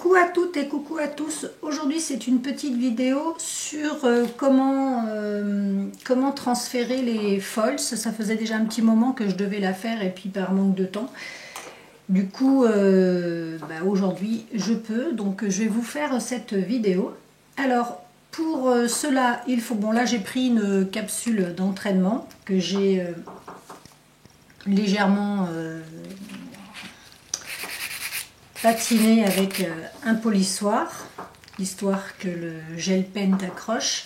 Coucou à toutes et coucou à tous. Aujourd'hui c'est une petite vidéo sur comment transférer les foils. Ça faisait déjà un petit moment que je devais la faire et puis par manque de temps. Du coup aujourd'hui je peux, donc je vais vous faire cette vidéo. Alors pour cela il faut, bon là j'ai pris une capsule d'entraînement que j'ai légèrement patiner avec un polissoir, histoire que le gel pen accroche.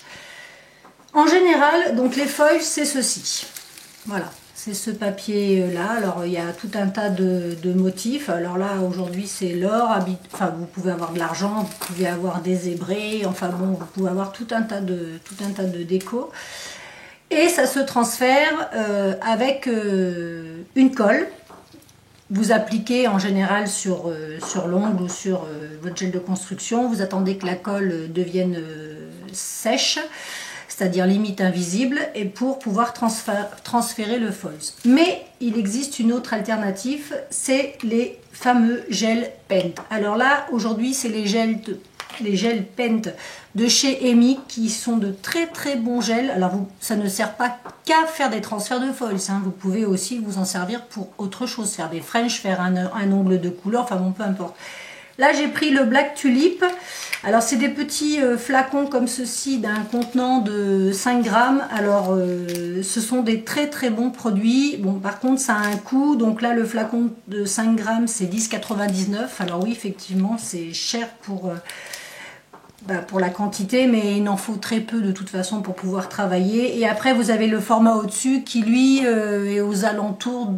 En général, donc les foils, c'est ceci. Voilà, c'est ce papier-là. Alors, il y a tout un tas de motifs. Alors là, aujourd'hui, c'est l'or. Enfin, vous pouvez avoir de l'argent, vous pouvez avoir des zébrés. Enfin bon, vous pouvez avoir tout un tas de déco. Et ça se transfère avec une colle. Vous appliquez en général sur l'ongle ou sur votre gel de construction. Vous attendez que la colle devienne sèche, c'est-à-dire limite invisible, et pour pouvoir transférer le foils. Mais il existe une autre alternative, c'est les fameux gel paint. Alors là, aujourd'hui, c'est les gel paint de chez EMI qui sont de très bons gels. Alors ça ne sert pas qu'à faire des transferts de foils, hein. Vous pouvez aussi vous en servir pour autre chose, faire des French, faire un ongle de couleur, enfin bon, peu importe. Là j'ai pris le Black Tulip. Alors c'est des petits flacons comme ceci d'un contenant de 5 grammes. Alors ce sont des très bons produits. Bon, par contre ça a un coût, donc là le flacon de 5 grammes c'est 10,99 €. Alors oui, effectivement c'est cher pour la quantité, mais il en faut très peu de toute façon pour pouvoir travailler. Et après vous avez le format au-dessus qui lui est aux alentours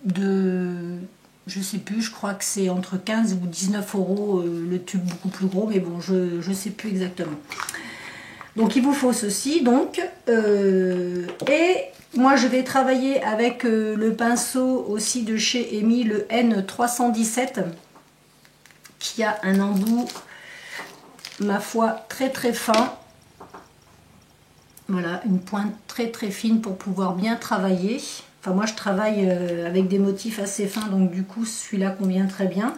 de, je sais plus, je crois que c'est entre 15 ou 19 €, le tube beaucoup plus gros, mais bon, je sais plus exactement. Donc il vous faut ceci, donc et moi je vais travailler avec le pinceau aussi de chez EMI, le N317, qui a un embout, ma foi, très fin. Voilà, une pointe très fine pour pouvoir bien travailler. Enfin moi je travaille avec des motifs assez fins, donc du coup celui-là convient très bien.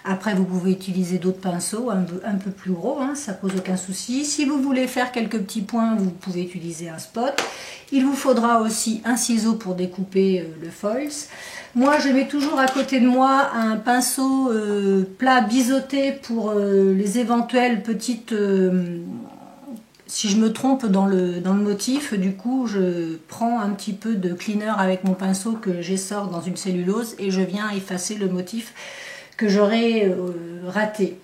Après vous pouvez utiliser d'autres pinceaux un peu plus gros, hein, ça pose aucun souci. Si vous voulez faire quelques petits points, vous pouvez utiliser un spot. Il vous faudra aussi un ciseau pour découper le foils. Moi je mets toujours à côté de moi un pinceau plat biseauté pour les éventuelles petites... si je me trompe dans le motif, du coup je prends un petit peu de cleaner avec mon pinceau que j'essore dans une cellulose et je viens effacer le motif que j'aurais raté.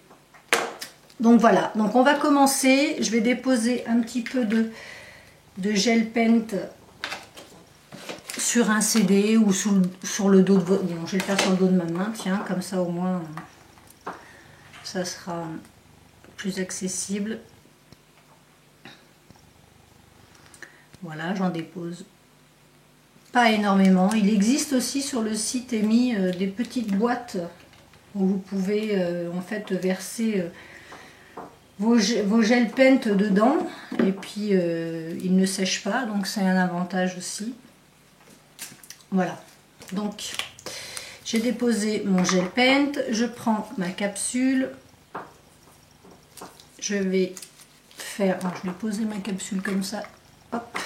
Donc voilà, donc on va commencer. Je vais déposer un petit peu de gel paint sur un CD ou sur le dos de votre... Bon, je vais le faire sur le dos de ma main, tiens, comme ça au moins ça sera plus accessible. Voilà, j'en dépose pas énormément. Il existe aussi sur le site EMI des petites boîtes où vous pouvez en fait verser vos gel paint dedans et puis ils ne sèchent pas, donc c'est un avantage aussi. Voilà, donc j'ai déposé mon gel paint, je prends ma capsule, je vais faire, je vais poser ma capsule comme ça, hop,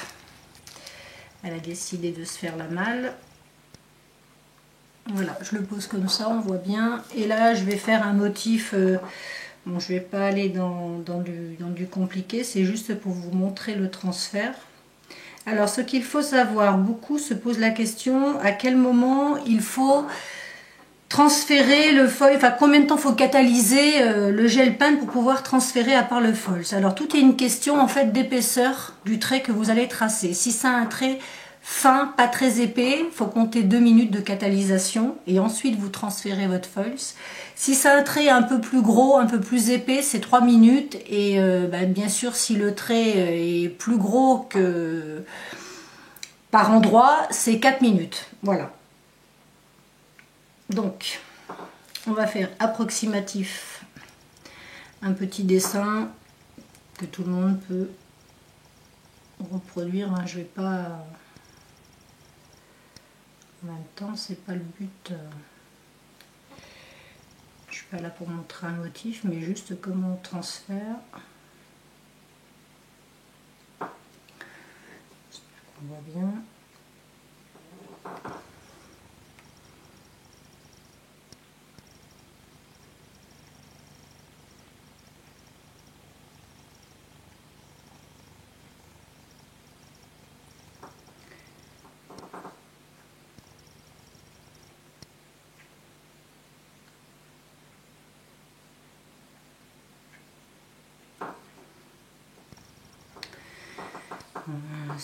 elle a décidé de se faire la malle. Voilà, je le pose comme ça, on voit bien. Et là, je vais faire un motif. Bon, je vais pas aller dans du compliqué, c'est juste pour vous montrer le transfert. Alors, ce qu'il faut savoir, beaucoup se posent la question à quel moment il faut transférer le foil, enfin combien de temps faut catalyser le gel paint pour pouvoir transférer à part le foils. Alors, tout est une question en fait d'épaisseur du trait que vous allez tracer. Si c'est un trait fin, pas très épais, il faut compter 2 minutes de catalysation et ensuite vous transférez votre foils. Si c'est un trait un peu plus gros, un peu plus épais, c'est 3 minutes et bien sûr si le trait est plus gros que par endroit, c'est 4 minutes. Voilà. Donc, on va faire approximatif, un petit dessin que tout le monde peut reproduire, hein. Je vais pas... En même temps, c'est pas le but. Je suis pas là pour montrer un motif, mais juste comment on transfère. J'espère qu'on voit bien.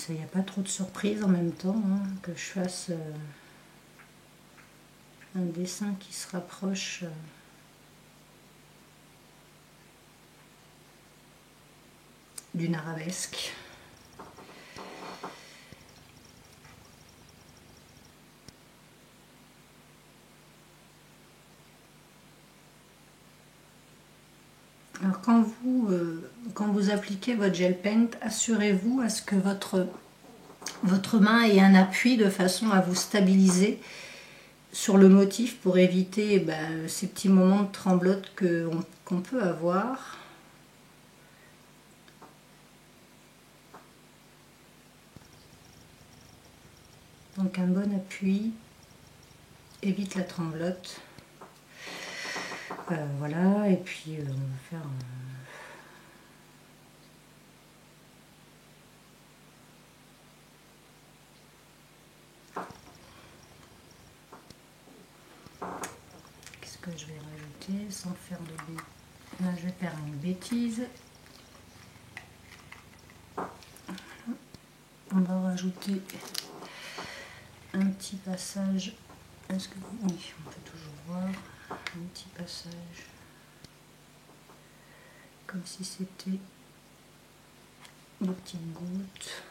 Il n'y a pas trop de surprises en même temps, hein, que je fasse un dessin qui se rapproche d'une arabesque. Alors quand vous appliquez votre gel paint, assurez-vous à ce que votre main ait un appui de façon à vous stabiliser sur le motif pour éviter ces petits moments de tremblote qu'on peut avoir. Donc un bon appui évite la tremblote. Voilà, et puis on va faire qu'est-ce que je vais rajouter sans faire de bêtises. Là je vais faire une bêtise. On va rajouter un petit passage. Est-ce que oui, on peut toujours voir un petit passage comme si c'était des petites gouttes.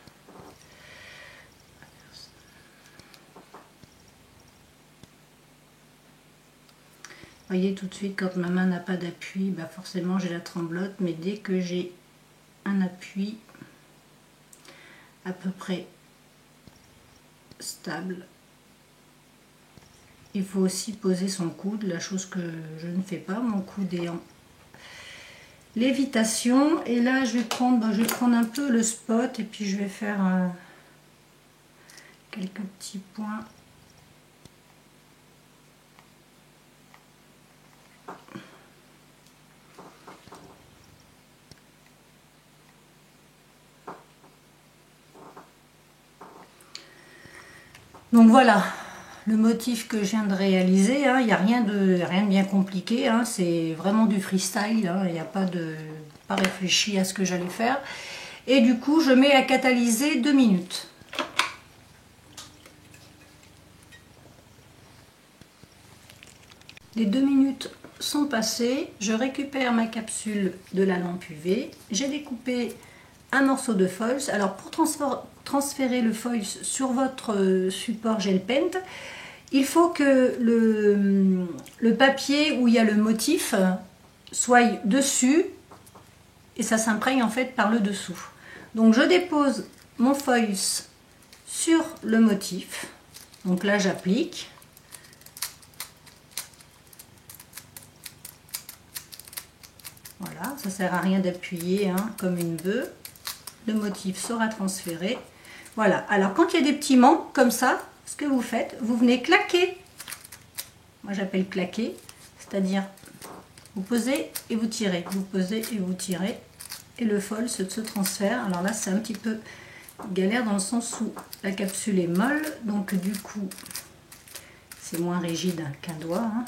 Vous voyez tout de suite quand ma main n'a pas d'appui, forcément j'ai la tremblote, mais dès que j'ai un appui à peu près stable, il faut aussi poser son coude, la chose que je ne fais pas. Mon coude est en lévitation et là je vais prendre un peu le spot et puis je vais faire quelques petits points. Donc voilà le motif que je viens de réaliser, hein. Il n'y a rien de bien compliqué, hein. C'est vraiment du freestyle, hein. Il n'y a pas réfléchi à ce que j'allais faire. Et du coup je mets à catalyser 2 minutes. Les 2 minutes sont passées, je récupère ma capsule de la lampe UV, j'ai découpé un morceau de foils. Alors pour transférer le foils sur votre support gel paint, il faut que le papier où il y a le motif soit dessus et ça s'imprègne en fait par le dessous. Donc je dépose mon foils sur le motif, donc là j'applique. Voilà, ça sert à rien d'appuyer hein, comme une bœuf. Le motif sera transféré. Voilà, alors quand il y a des petits manques comme ça, ce que vous faites, vous venez claquer. Moi j'appelle claquer, c'est-à-dire vous posez et vous tirez, vous posez et vous tirez, et le foil se transfère. Alors là c'est un petit peu galère dans le sens où la capsule est molle, donc du coup c'est moins rigide qu'un doigt. Hein.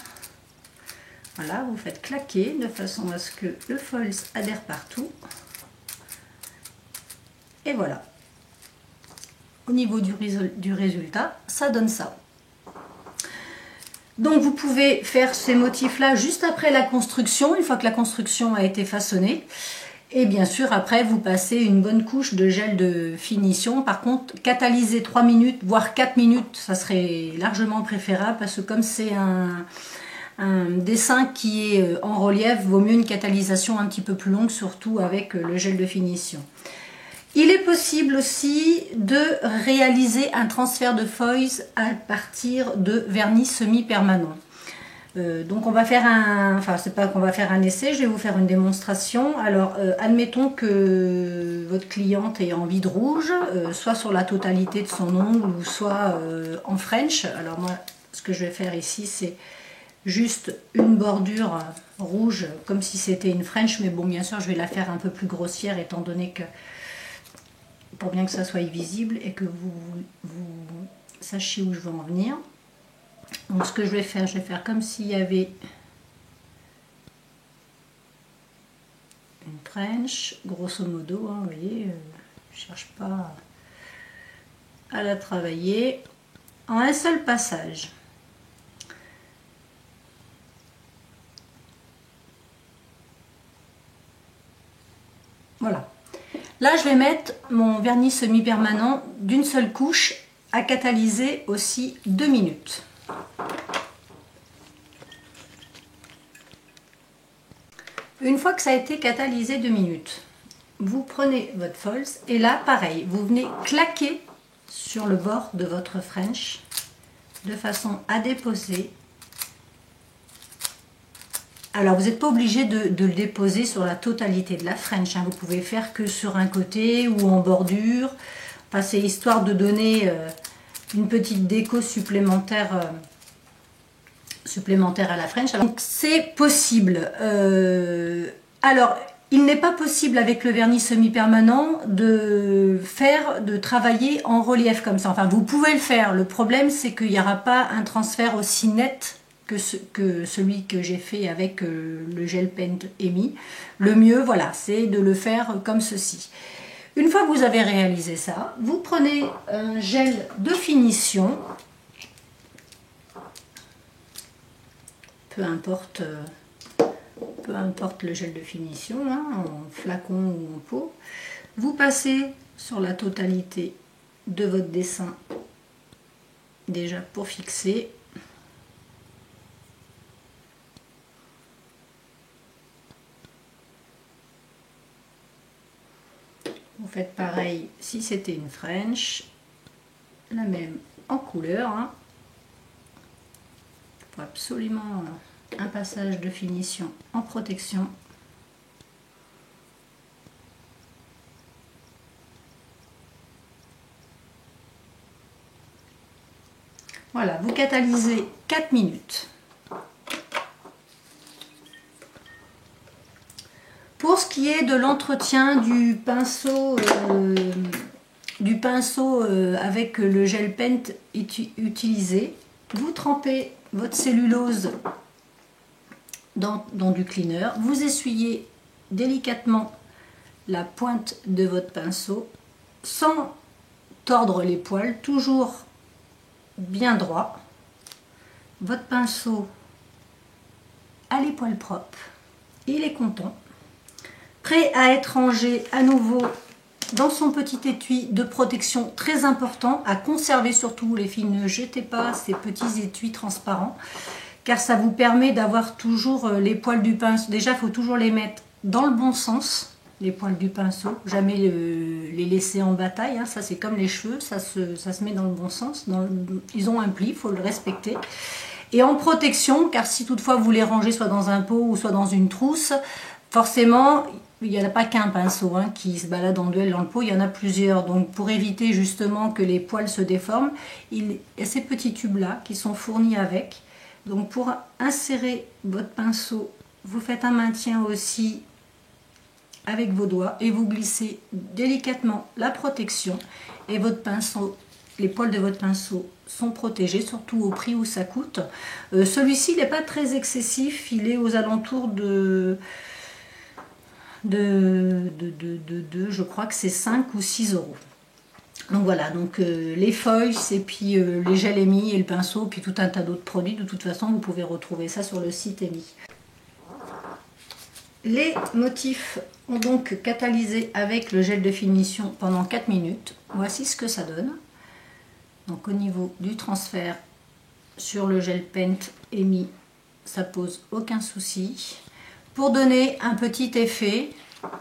Voilà, vous faites claquer de façon à ce que le foil adhère partout. Et voilà. Au niveau du résultat, ça donne ça. Donc vous pouvez faire ces motifs-là juste après la construction, une fois que la construction a été façonnée. Et bien sûr, après, vous passez une bonne couche de gel de finition. Par contre, catalyser 3 minutes, voire 4 minutes, ça serait largement préférable parce que comme c'est un dessin qui est en relief, vaut mieux une catalysation un petit peu plus longue, surtout avec le gel de finition. Il est possible aussi de réaliser un transfert de foils à partir de vernis semi-permanent. Donc on va faire enfin c'est pas qu'on va faire un essai, je vais vous faire une démonstration. Alors admettons que votre cliente ait envie de rouge, soit sur la totalité de son ongle ou soit en French. Alors moi ce que je vais faire ici c'est juste une bordure rouge comme si c'était une French, mais bon bien sûr je vais la faire un peu plus grossière étant donné que, pour bien que ça soit visible et que vous sachiez où je veux en venir. Donc ce que je vais faire comme s'il y avait une French, grosso modo, hein, vous voyez, je ne cherche pas à la travailler en un seul passage. Voilà. Là, je vais mettre mon vernis semi-permanent d'une seule couche à catalyser aussi 2 minutes. Une fois que ça a été catalysé 2 minutes, vous prenez votre foils et là, pareil, vous venez claquer sur le bord de votre French de façon à déposer. Alors, vous n'êtes pas obligé de le déposer sur la totalité de la French, hein. Vous pouvez faire que sur un côté ou en bordure. Enfin, c'est histoire de donner une petite déco supplémentaire à la French. Donc c'est possible. Alors il n'est pas possible avec le vernis semi-permanent de travailler en relief comme ça. Enfin vous pouvez le faire. Le problème c'est qu'il n'y aura pas un transfert aussi net que celui que j'ai fait avec le gel paint EMI. Le mieux voilà c'est de le faire comme ceci. Une fois que vous avez réalisé ça, vous prenez un gel de finition. Peu importe le gel de finition, hein, en flacon ou en pot. Vous passez sur la totalité de votre dessin, déjà pour fixer. Vous faites pareil si c'était une French, la même en couleur, hein. Il faut absolument un passage de finition en protection. Voilà, vous catalysez 4 minutes. Pour ce qui est de l'entretien du pinceau, avec le gel paint utilisé, vous trempez votre cellulose dans du cleaner, vous essuyez délicatement la pointe de votre pinceau sans tordre les poils, toujours bien droit. Votre pinceau a les poils propres, il est content, prêt à être rangé à nouveau dans son petit étui de protection, très important à conserver. Surtout les filles, ne jetez pas ces petits étuis transparents car ça vous permet d'avoir toujours les poils du pinceau. Déjà il faut toujours les mettre dans le bon sens, les poils du pinceau, jamais les laisser en bataille, hein. Ça c'est comme les cheveux, ça se met dans le bon sens, ils ont un pli, il faut le respecter. Et en protection, car si toutefois vous les rangez soit dans un pot ou soit dans une trousse, forcément il n'y en a pas qu'un pinceau, hein, qui se balade en duel dans le pot, il y en a plusieurs. Donc pour éviter justement que les poils se déforment, il y a ces petits tubes là qui sont fournis avec. Donc pour insérer votre pinceau, vous faites un maintien aussi avec vos doigts et vous glissez délicatement la protection et votre pinceau, les poils de votre pinceau sont protégés, surtout au prix où ça coûte. Celui-ci n'est pas très excessif, il est aux alentours de je crois que c'est 5 ou 6 euros. Donc voilà, donc les feuilles et puis les gels EMI et le pinceau, puis tout un tas d'autres produits. De toute façon, vous pouvez retrouver ça sur le site EMI. Les motifs ont donc catalysé avec le gel de finition pendant 4 minutes. Voici ce que ça donne. Donc au niveau du transfert sur le gel paint EMI, ça pose aucun souci. Pour donner un petit effet,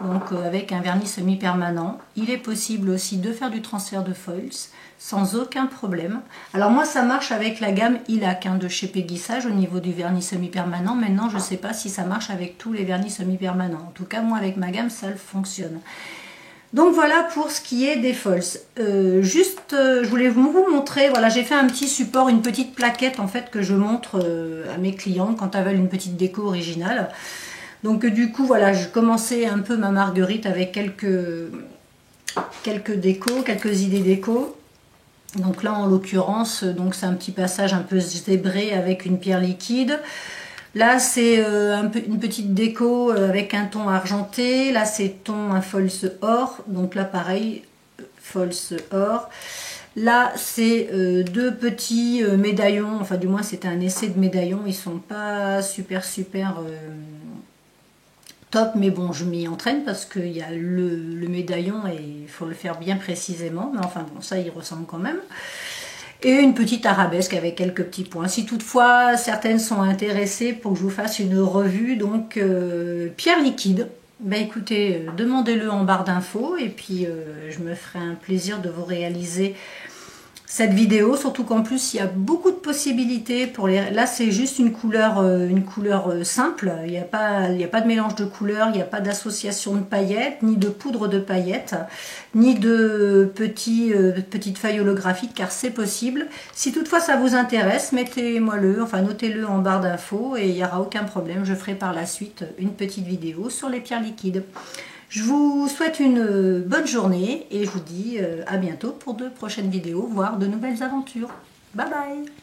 donc avec un vernis semi-permanent. Il est possible aussi de faire du transfert de foils sans aucun problème. Alors moi ça marche avec la gamme Ilac de chez Peggy Sage au niveau du vernis semi-permanent. Maintenant je ne sais pas si ça marche avec tous les vernis semi-permanents. En tout cas moi avec ma gamme ça fonctionne. Donc voilà pour ce qui est des foils. Je voulais vous montrer, voilà, j'ai fait un petit support, une petite plaquette en fait que je montre à mes clients quand elles veulent une petite déco originale. Donc du coup voilà, je commençais un peu ma marguerite avec quelques décos, quelques idées déco. Donc là en l'occurrence, donc c'est un petit passage un peu zébré avec une pierre liquide. Là c'est une petite déco avec un ton argenté. Là c'est un foils or. Donc là pareil, foils or. Là c'est deux petits médaillons. Enfin du moins c'était un essai de médaillons. Ils sont pas super top, mais bon je m'y entraîne parce qu'il y a le médaillon et il faut le faire bien précisément, mais enfin bon ça il ressemble quand même. Et une petite arabesque avec quelques petits points. Si toutefois certaines sont intéressées pour que je vous fasse une revue, donc pierre liquide, ben écoutez, demandez-le en barre d'infos et puis je me ferai un plaisir de vous réaliser cette vidéo, surtout qu'en plus il y a beaucoup de possibilités pour les. Là c'est juste une couleur simple, il n'y a pas de mélange de couleurs, il n'y a pas d'association de paillettes, ni de poudre de paillettes, ni de petites feuilles holographiques, car c'est possible. Si toutefois ça vous intéresse, notez-le en barre d'infos et il n'y aura aucun problème, je ferai par la suite une petite vidéo sur les pierres liquides. Je vous souhaite une bonne journée et je vous dis à bientôt pour de prochaines vidéos, voire de nouvelles aventures. Bye bye!